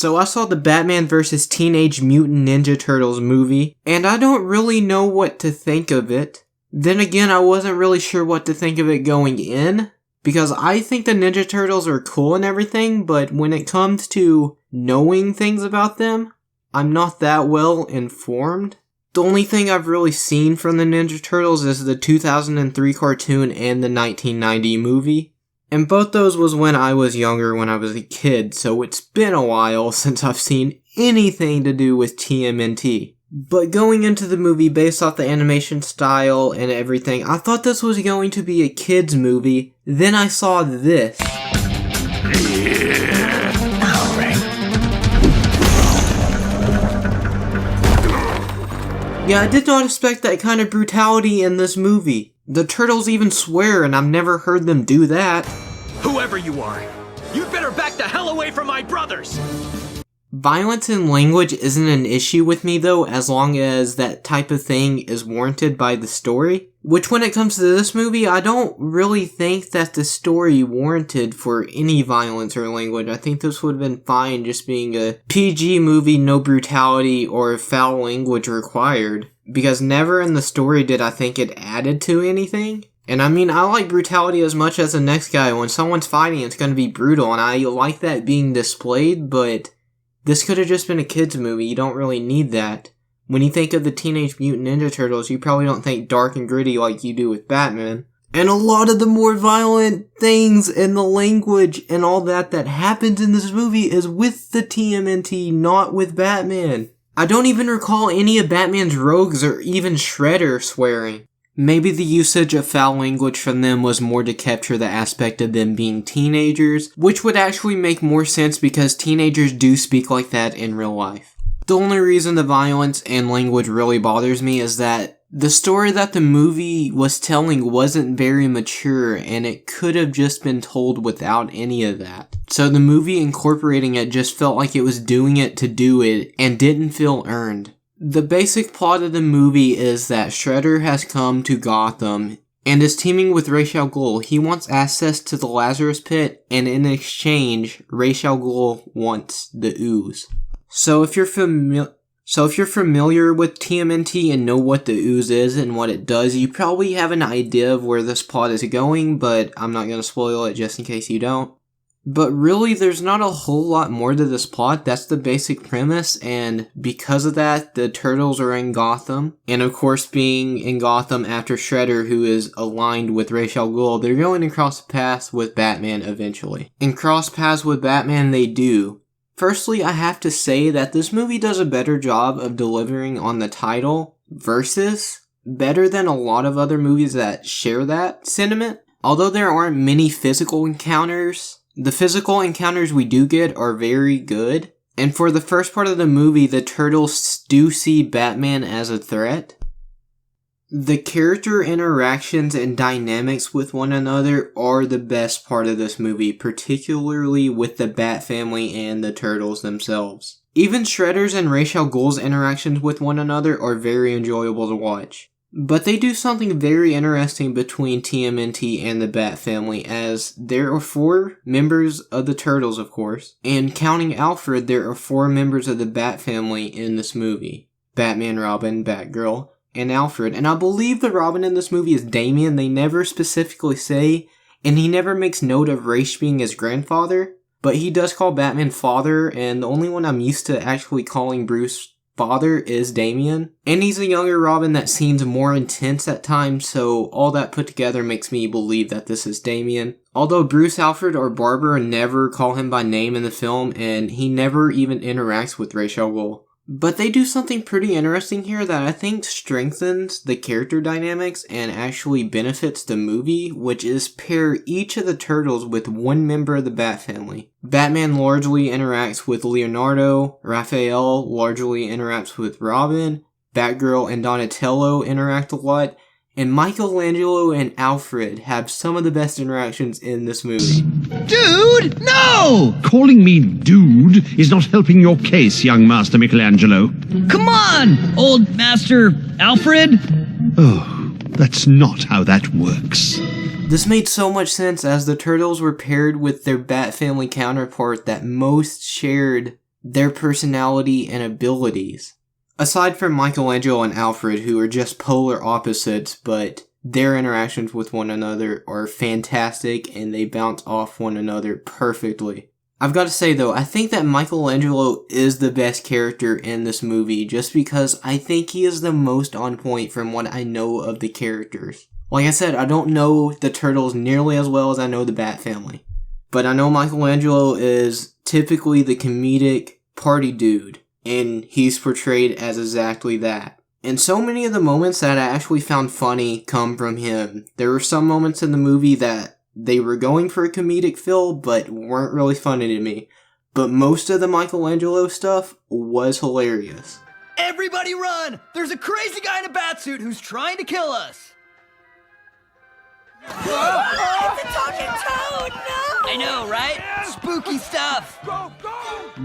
So I saw the Batman vs. Teenage Mutant Ninja Turtles movie, and I don't really know what to think of it. Then again, I wasn't really sure what to think of it going in, because I think the Ninja Turtles are cool and everything, but when it comes to knowing things about them, I'm not that well informed. The only thing I've really seen from the Ninja Turtles is the 2003 cartoon and the 1990 movie. And both those was when I was younger, when I was a kid, so it's been a while since I've seen anything to do with TMNT. But going into the movie based off the animation style and everything, I thought this was going to be a kid's movie. Then I saw this. Yeah, I did not expect that kind of brutality in this movie. The turtles even swear, and I've never heard them do that. Whoever you are, you'd better back the hell away from my brothers! Violence in language isn't an issue with me though, as long as that type of thing is warranted by the story. Which when it comes to this movie, I don't really think that the story warranted for any violence or language. I think this would have been fine just being a PG movie, no brutality or foul language required. Because never in the story did I think it added to anything. And I mean, I like brutality as much as the next guy. When someone's fighting, it's going to be brutal, and I like that being displayed, but this could have just been a kid's movie. You don't really need that. When you think of the Teenage Mutant Ninja Turtles, you probably don't think dark and gritty like you do with Batman. And a lot of the more violent things and the language and all that happens in this movie is with the TMNT, not with Batman. I don't even recall any of Batman's rogues or even Shredder swearing. Maybe the usage of foul language from them was more to capture the aspect of them being teenagers, which would actually make more sense because teenagers do speak like that in real life. The only reason the violence and language really bothers me is that the story that the movie was telling wasn't very mature, and it could have just been told without any of that. So the movie incorporating it just felt like it was doing it to do it and didn't feel earned. The basic plot of the movie is that Shredder has come to Gotham and is teaming with Ra's al Ghul. He wants access to the Lazarus Pit, and in exchange, Ra's al Ghul wants the ooze. So if you're familiar with TMNT and know what the ooze is and what it does, you probably have an idea of where this plot is going, but I'm not going to spoil it just in case you don't. But really, there's not a whole lot more to this plot. That's the basic premise, and because of that, the Turtles are in Gotham. And of course, being in Gotham after Shredder, who is aligned with Ra's al Ghul, they're going to cross paths with Batman eventually. And cross paths with Batman they do. Firstly, I have to say that this movie does a better job of delivering on the title, Versus, better than a lot of other movies that share that sentiment. Although there aren't many physical encounters, the physical encounters we do get are very good. And for the first part of the movie, the Turtles do see Batman as a threat. The character interactions and dynamics with one another are the best part of this movie, particularly with the Bat family and the Turtles themselves. Even Shredder's and Ra's al Ghul's interactions with one another are very enjoyable to watch. But they do something very interesting between TMNT and the Bat family, as there are 4 members of the Turtles, of course, and counting Alfred, there are 4 members of the Bat family in this movie. Batman, Robin, Batgirl, and Alfred. And I believe the Robin in this movie is Damian. They never specifically say, and he never makes note of Ra's being his grandfather, but he does call Batman father, and the only one I'm used to actually calling Bruce father is Damian. And he's a younger Robin that seems more intense at times, so all that put together makes me believe that this is Damian. Although Bruce, Alfred, or Barbara never call him by name in the film, and he never even interacts with Ra's al Ghul. But they do something pretty interesting here that I think strengthens the character dynamics and actually benefits the movie, which is pair each of the Turtles with one member of the Bat family. Batman largely interacts with Leonardo, Raphael largely interacts with Robin, Batgirl and Donatello interact a lot, and Michelangelo and Alfred have some of the best interactions in this movie. Dude, no! Calling me dude is not helping your case, young Master Michelangelo. Come on, old Master Alfred! Oh, that's not how that works. This made so much sense as the Turtles were paired with their Bat family counterpart that most shared their personality and abilities. Aside from Michelangelo and Alfred, who are just polar opposites, but their interactions with one another are fantastic and they bounce off one another perfectly. I've got to say though, I think that Michelangelo is the best character in this movie just because I think he is the most on point from what I know of the characters. Like I said, I don't know the Turtles nearly as well as I know the Bat Family. But I know Michelangelo is typically the comedic party dude, and he's portrayed as exactly that. And so many of the moments that I actually found funny come from him. There were some moments in the movie that they were going for a comedic feel, but weren't really funny to me. But most of the Michelangelo stuff was hilarious. Everybody run! There's a crazy guy in a batsuit who's trying to kill us! It's a talking toad! No! I know, right? Spooky stuff!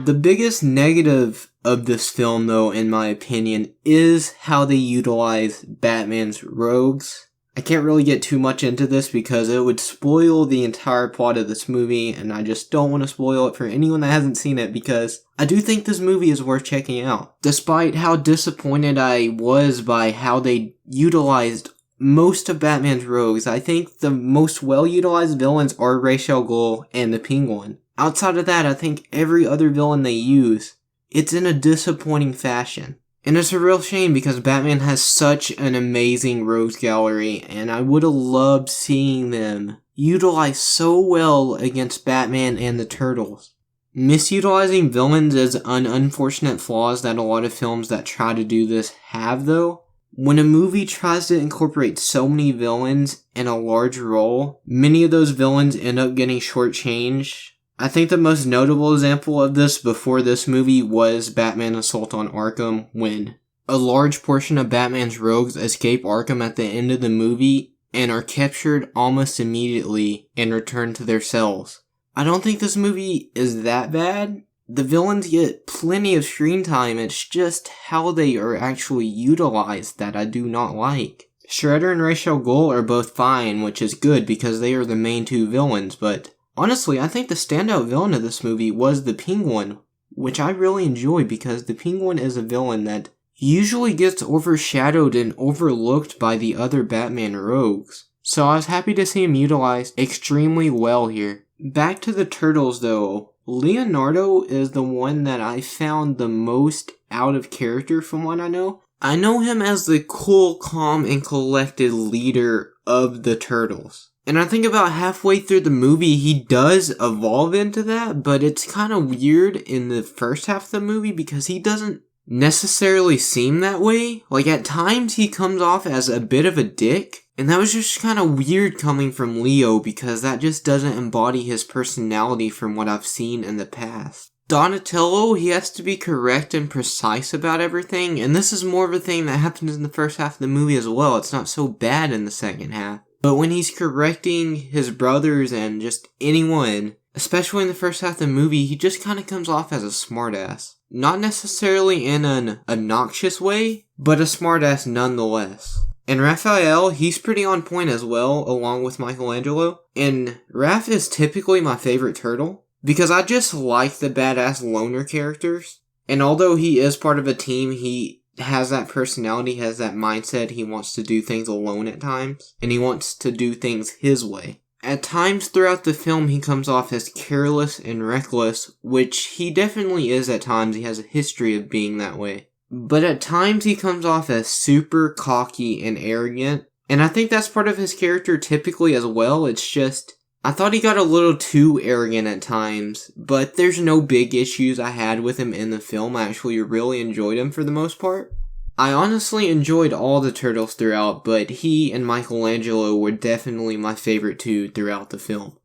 The biggest negative of this film, though, in my opinion, is how they utilize Batman's rogues. I can't really get too much into this because it would spoil the entire plot of this movie, and I just don't want to spoil it for anyone that hasn't seen it because I do think this movie is worth checking out. Despite how disappointed I was by how they utilized most of Batman's rogues, I think the most well-utilized villains are Ra's al Ghul and the Penguin. Outside of that, I think every other villain they use, it's in a disappointing fashion. And it's a real shame because Batman has such an amazing rogues gallery, and I would have loved seeing them utilized so well against Batman and the Turtles. Misutilizing villains is an unfortunate flaw that a lot of films that try to do this have, though. When a movie tries to incorporate so many villains in a large role, many of those villains end up getting shortchanged. I think the most notable example of this before this movie was Batman Assault on Arkham, when a large portion of Batman's rogues escape Arkham at the end of the movie and are captured almost immediately and returned to their cells. I don't think this movie is that bad. The villains get plenty of screen time, it's just how they are actually utilized that I do not like. Shredder and Ra's al Ghul are both fine, which is good because they are the main two villains, but honestly, I think the standout villain of this movie was the Penguin, which I really enjoy because the Penguin is a villain that usually gets overshadowed and overlooked by the other Batman rogues. So I was happy to see him utilized extremely well here. Back to the Turtles though, Leonardo is the one that I found the most out of character from what I know. I know him as the cool, calm, and collected leader of the Turtles. And I think about halfway through the movie, he does evolve into that, but it's kind of weird in the first half of the movie because he doesn't necessarily seem that way. Like, at times he comes off as a bit of a dick, and that was just kind of weird coming from Leo because that just doesn't embody his personality from what I've seen in the past. Donatello, he has to be correct and precise about everything, and this is more of a thing that happens in the first half of the movie as well. It's not so bad in the second half. But when he's correcting his brothers and just anyone, especially in the first half of the movie, he just kind of comes off as a smartass. Not necessarily in an obnoxious way, but a smartass nonetheless. And Raphael, he's pretty on point as well, along with Michelangelo. And Raph is typically my favorite turtle, because I just like the badass loner characters. And although he is part of a team, he has that personality, has that mindset, he wants to do things alone at times, and he wants to do things his way. At times throughout the film, he comes off as careless and reckless, which he definitely is at times. He has a history of being that way. But at times he comes off as super cocky and arrogant, and I think that's part of his character typically as well. It's just, I thought he got a little too arrogant at times, but there's no big issues I had with him in the film. I actually really enjoyed him for the most part. I honestly enjoyed all the Turtles throughout, but he and Michelangelo were definitely my favorite two throughout the film.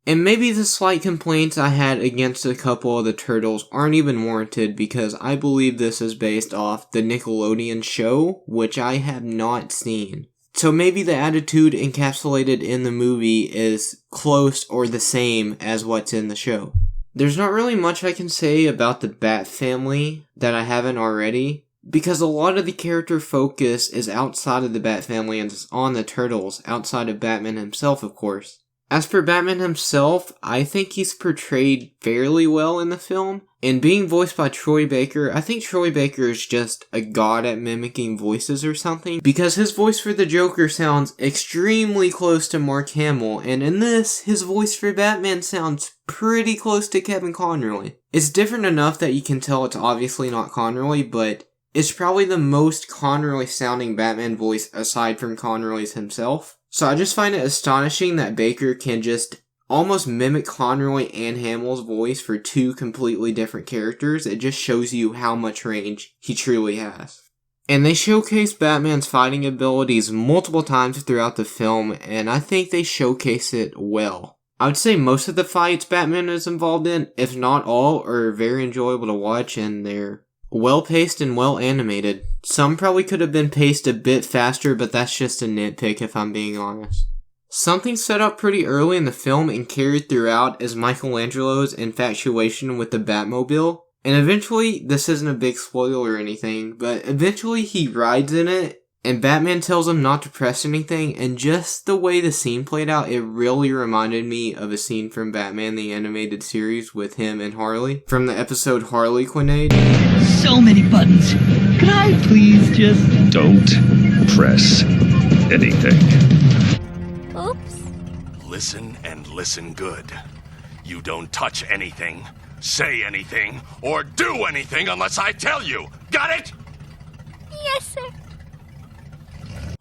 And maybe the slight complaints I had against a couple of the Turtles aren't even warranted because I believe this is based off the Nickelodeon show, which I have not seen. So maybe the attitude encapsulated in the movie is close or the same as what's in the show. There's not really much I can say about the Bat family that I haven't already, because a lot of the character focus is outside of the Bat family and it's on the Turtles, outside of Batman himself, of course. As for Batman himself, I think he's portrayed fairly well in the film. And being voiced by Troy Baker, I think Troy Baker is just a god at mimicking voices or something, because his voice for the Joker sounds extremely close to Mark Hamill, and in this, his voice for Batman sounds pretty close to Kevin Conroy. It's different enough that you can tell it's obviously not Conroy, but it's probably the most Conroy sounding Batman voice aside from Conroy's himself. So I just find it astonishing that Baker can just almost mimic Conroy and Hamill's voice for two completely different characters. It just shows you how much range he truly has. And they showcase Batman's fighting abilities multiple times throughout the film, and I think they showcase it well. I would say most of the fights Batman is involved in, if not all, are very enjoyable to watch, and they're well-paced and well-animated. Some probably could have been paced a bit faster, but that's just a nitpick if I'm being honest. Something set up pretty early in the film and carried throughout is Michelangelo's infatuation with the Batmobile. And eventually, this isn't a big spoiler or anything, but eventually he rides in it, and Batman tells him not to press anything, and just the way the scene played out, it really reminded me of a scene from Batman the Animated Series with him and Harley, from the episode Harley Quinade. So many buttons. Could I please just... Don't press anything. Oops. Listen and listen good. You don't touch anything, say anything, or do anything unless I tell you. Got it? Yes, sir.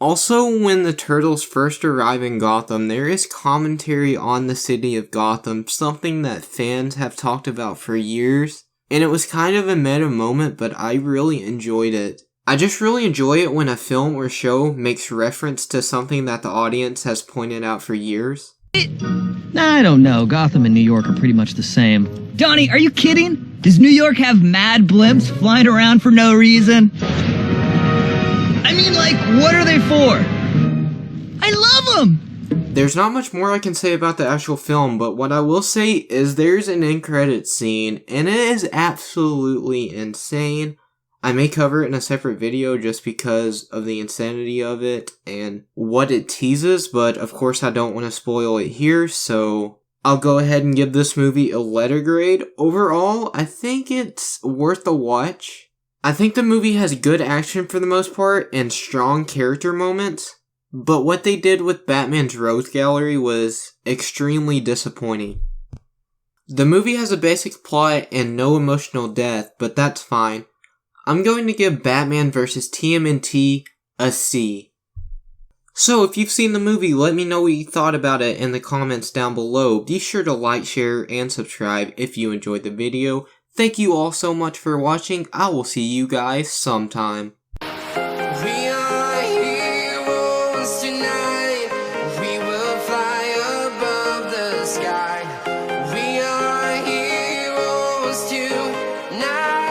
Also, when the Turtles first arrive in Gotham, there is commentary on the city of Gotham, something that fans have talked about for years. And it was kind of a meta moment, but I really enjoyed it. I just really enjoy it when a film or show makes reference to something that the audience has pointed out for years. I don't know. Gotham and New York are pretty much the same. Donnie, are you kidding? Does New York have mad blimps flying around for no reason? I mean, like, what are they for? I love them! There's not much more I can say about the actual film, but what I will say is there's an end credits scene, and it is absolutely insane. I may cover it in a separate video just because of the insanity of it and what it teases, but of course I don't want to spoil it here, so I'll go ahead and give this movie a letter grade. Overall, I think it's worth a watch. I think the movie has good action for the most part and strong character moments, but what they did with Batman's Rogues Gallery was extremely disappointing. The movie has a basic plot and no emotional depth, but that's fine. I'm going to give Batman vs. TMNT a C. So if you've seen the movie, let me know what you thought about it in the comments down below. Be sure to like, share, and subscribe if you enjoyed the video. Thank you all so much for watching. I will see you guys sometime. Now